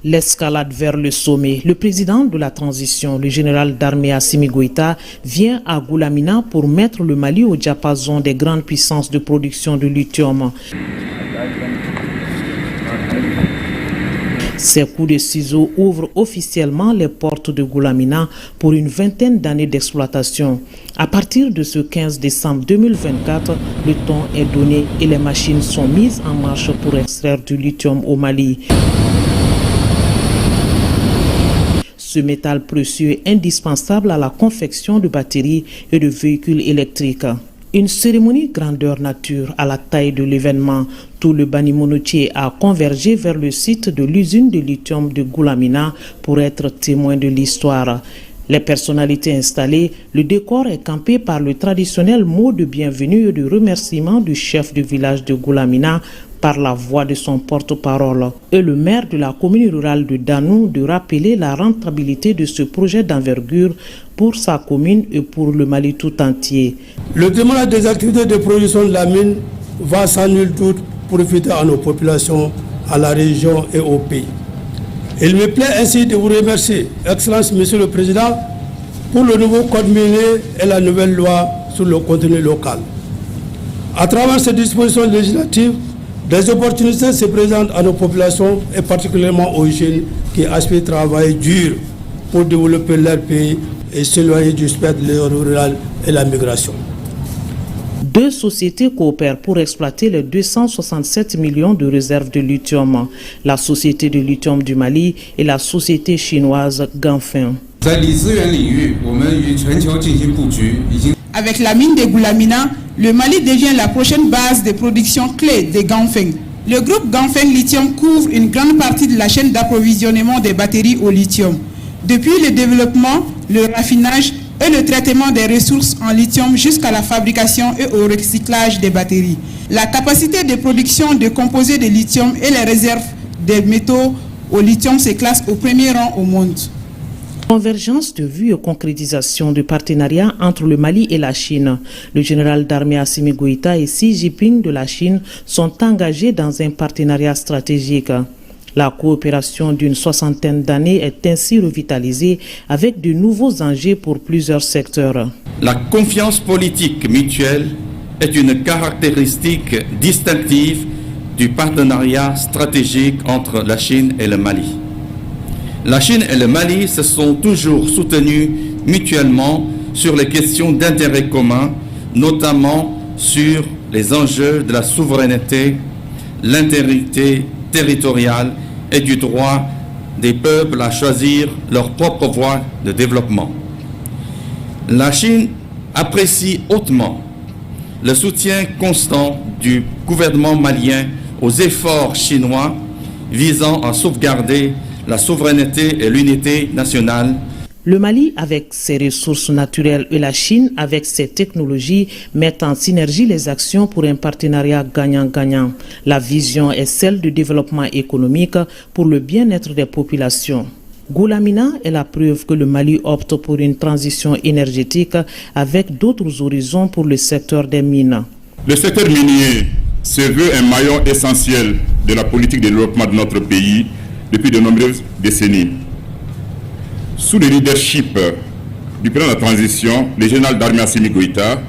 L'escalade vers le sommet. Le président de la transition, le général d'armée Assimi Goïta, vient à Goulamina pour mettre le Mali au diapason des grandes puissances de production de lithium. Ces coups de ciseaux ouvrent officiellement les portes de Goulamina pour une vingtaine d'années d'exploitation. À partir de ce 15 décembre 2024, le ton est donné et les machines sont mises en marche pour extraire du lithium au Mali. Ce métal précieux est indispensable à la confection de batteries et de véhicules électriques. Une cérémonie grandeur nature à la taille de l'événement. Tout le Bani Monotier a convergé vers le site de l'usine de lithium de Goulamina pour être témoin de l'histoire. Les personnalités installées, le décor est campé par le traditionnel mot de bienvenue et de remerciement du chef du village de Goulamina par la voix de son porte-parole et le maire de la commune rurale de Danou de rappeler la rentabilité de ce projet d'envergure pour sa commune et pour le Mali tout entier. Le démarrage des activités de production de la mine va sans nul doute profiter à nos populations, à la région et au pays. Il me plaît ainsi de vous remercier, Excellence Monsieur le Président, pour le nouveau code minier et la nouvelle loi sur le contenu local. À travers ces dispositions législatives, des opportunités se présentent à nos populations et particulièrement aux jeunes qui aspirent à travailler dur pour développer leur pays et s'éloigner du spectre rural et la migration. Deux sociétés coopèrent pour exploiter les 267 millions de réserves de lithium. La Société de lithium du Mali et la société chinoise Ganfeng. Avec la mine de Goulamina, le Mali devient la prochaine base de production clé de Ganfeng. Le groupe Ganfeng Lithium couvre une grande partie de la chaîne d'approvisionnement des batteries au lithium. Depuis le développement, le raffinage et le traitement des ressources en lithium jusqu'à la fabrication et au recyclage des batteries. La capacité de production de composés de lithium et les réserves des métaux au lithium se classent au premier rang au monde. Convergence de vues et concrétisation de partenariats entre le Mali et la Chine. Le général d'armée Assimi Goïta et Xi Jinping de la Chine sont engagés dans un partenariat stratégique. La coopération d'une soixantaine d'années est ainsi revitalisée avec de nouveaux enjeux pour plusieurs secteurs. La confiance politique mutuelle est une caractéristique distinctive du partenariat stratégique entre la Chine et le Mali. La Chine et le Mali se sont toujours soutenus mutuellement sur les questions d'intérêt commun, notamment sur les enjeux de la souveraineté, l'intégrité territoriale et du droit des peuples à choisir leur propre voie de développement. La Chine apprécie hautement le soutien constant du gouvernement malien aux efforts chinois visant à sauvegarder la souveraineté et l'unité nationale. Le Mali, avec ses ressources naturelles, et la Chine, avec ses technologies, mettent en synergie les actions pour un partenariat gagnant-gagnant. La vision est celle du développement économique pour le bien-être des populations. Goulamina est la preuve que le Mali opte pour une transition énergétique avec d'autres horizons pour le secteur des mines. Le secteur minier se veut un maillon essentiel de la politique de développement de notre pays depuis de nombreuses décennies. Sous le leadership du président de la transition, le général d'armée Assimi Goïta,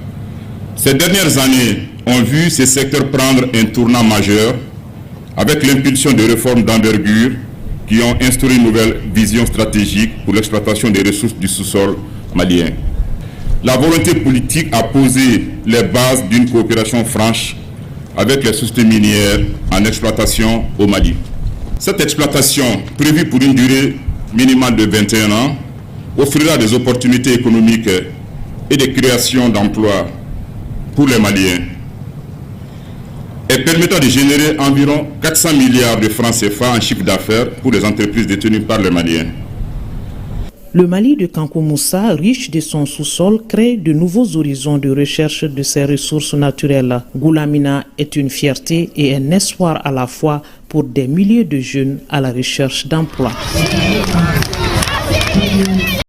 ces dernières années ont vu ces secteurs prendre un tournant majeur avec l'impulsion de réformes d'envergure qui ont instauré une nouvelle vision stratégique pour l'exploitation des ressources du sous-sol malien. La volonté politique a posé les bases d'une coopération franche avec les sociétés minières en exploitation au Mali. Cette exploitation, prévue pour une durée minimale de 21 ans, offrira des opportunités économiques et de création d'emplois pour les Maliens et permettant de générer environ 400 milliards de francs CFA en chiffre d'affaires pour les entreprises détenues par les Maliens. Le Mali de Kankou Moussa, riche de son sous-sol, crée de nouveaux horizons de recherche de ses ressources naturelles. Goulamina est une fierté et un espoir à la fois pour des milliers de jeunes à la recherche d'emploi.